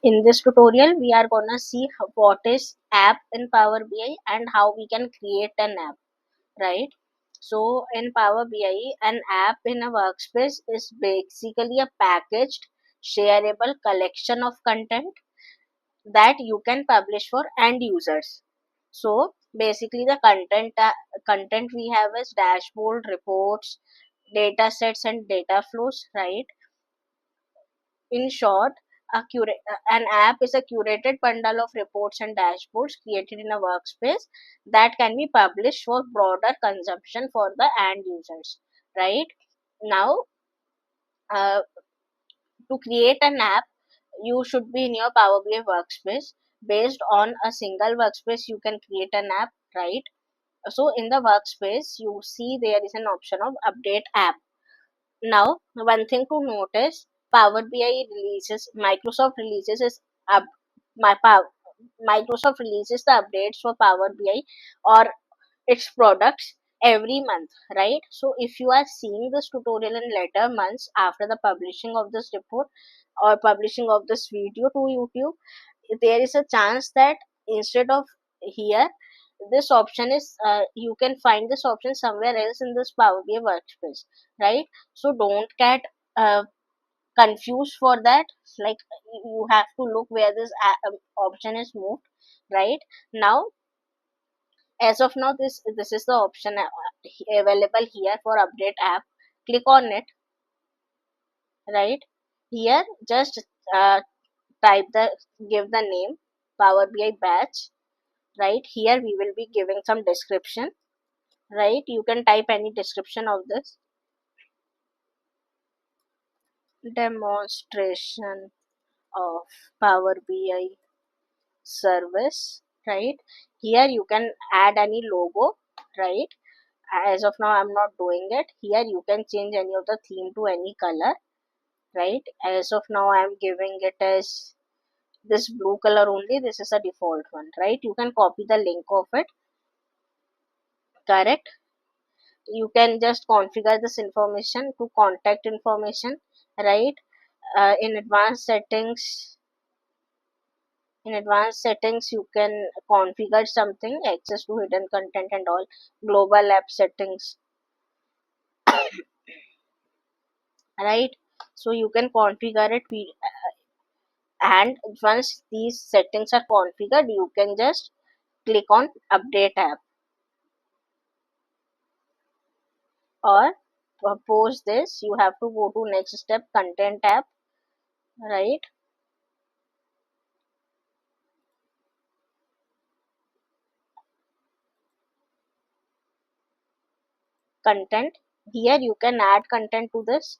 In this tutorial, we are gonna see what is app in Power BI and how we can create an app, right? So in Power BI, an app in a workspace is basically a packaged, shareable collection of content that you can publish for end users. So basically, the content we have is dashboard, reports, data sets, and data flows, right? In short, an app is a curated bundle of reports and dashboards created in a workspace that can be published for broader consumption for the end users. Right now, uh, to create an app, you should be in your Power BI workspace. Based on a single workspace, you can create an app, right? So in the workspace, you see there is an option of update app. Now, one thing to notice, Power BI releases, Microsoft releases is up, my power, Microsoft releases the updates for Power BI or its products every month, right? So if you are seeing this tutorial in later months after the publishing of this report or publishing of this video to YouTube, there is a chance that instead of here, this option is you can find this option somewhere else in this Power BI workspace, right? So don't get uh, confused for that. Like, you have to look where this option is moved, right? Now, as of now, this is the option available here for update app. Click on it, right? Here, just uh, type the give the name Power BI batch, right? Here we will be giving some description, right? You can type any description of this. Demonstration of Power BI service, right? Here you can add any logo, right? As of now, I'm not doing it. Here you can change any of the theme to any color, right? As of now, I'm giving it as this blue color only. This is a default one, right? You can copy the link of it, correct? You can just configure this information to contact information, right? In advanced settings, you can configure something, access to hidden content and all. Global app settings, right? So you can configure it. And once these settings are configured, you can just click on update app, or post this, you have to go to next step, content app, right? Content, here you can add content to this.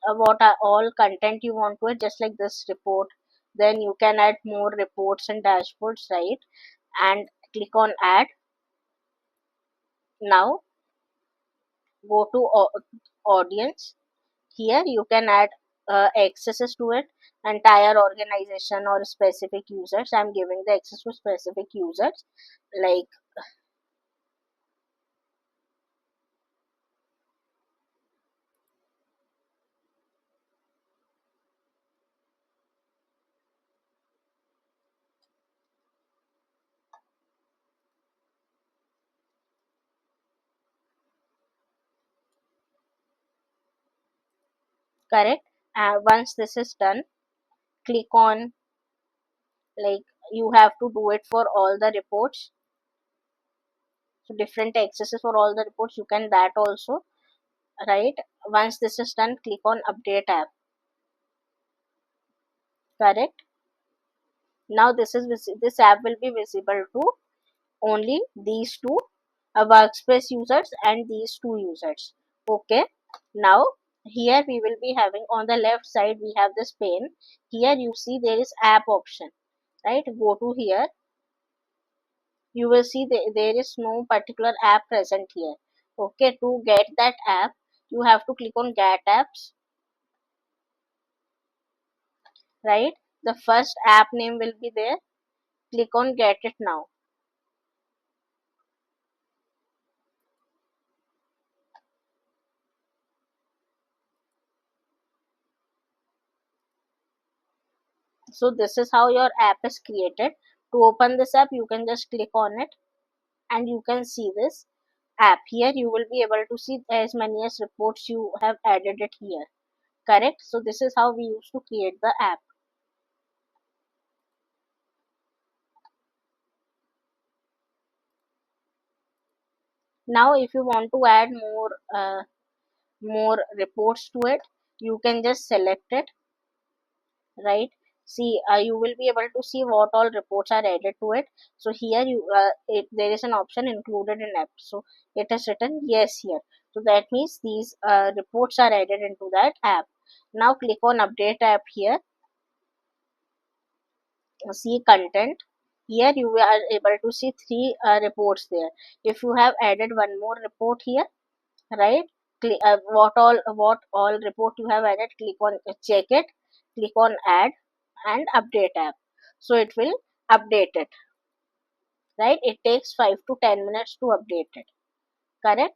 What are all content you want to add, just like this report. Then you can add more reports and dashboards, right? And click on add. Now go to audience. Here you can add accesses to it, entire organization or specific users. I'm giving the access to specific users, like, correct. Once this is done, click on, like, you have to do it for all the reports. So different accesses for all the reports, you can that also, right? Once this is done, click on update app, correct. Now this app will be visible to only these two workspace users and these two users. Okay. Now here we will be having, on the left side we have this pane. Here you see there is app option, right? Go to here, you will see there is no particular app present here. Okay, to get that app, you have to click on get apps, right? The first app name will be there. Click on get it now. So this is how your app is created. To open this app, you can just click on it and you can see this app. Here you will be able to see as many as reports you have added it here. Correct? So this is how we used to create the app. Now if you want to add more reports to it, you can just select it, right? See, you will be able to see what all reports are added to it. So here there is an option included in app, so it is written yes here. So that means these reports are added into that app. Now click on update app here. See content. Here you are able to see three reports there. If you have added one more report here, right, what all report you have added, click on check it, click on add and update app. So it will update it, right? It takes 5 to 10 minutes to update it. Correct?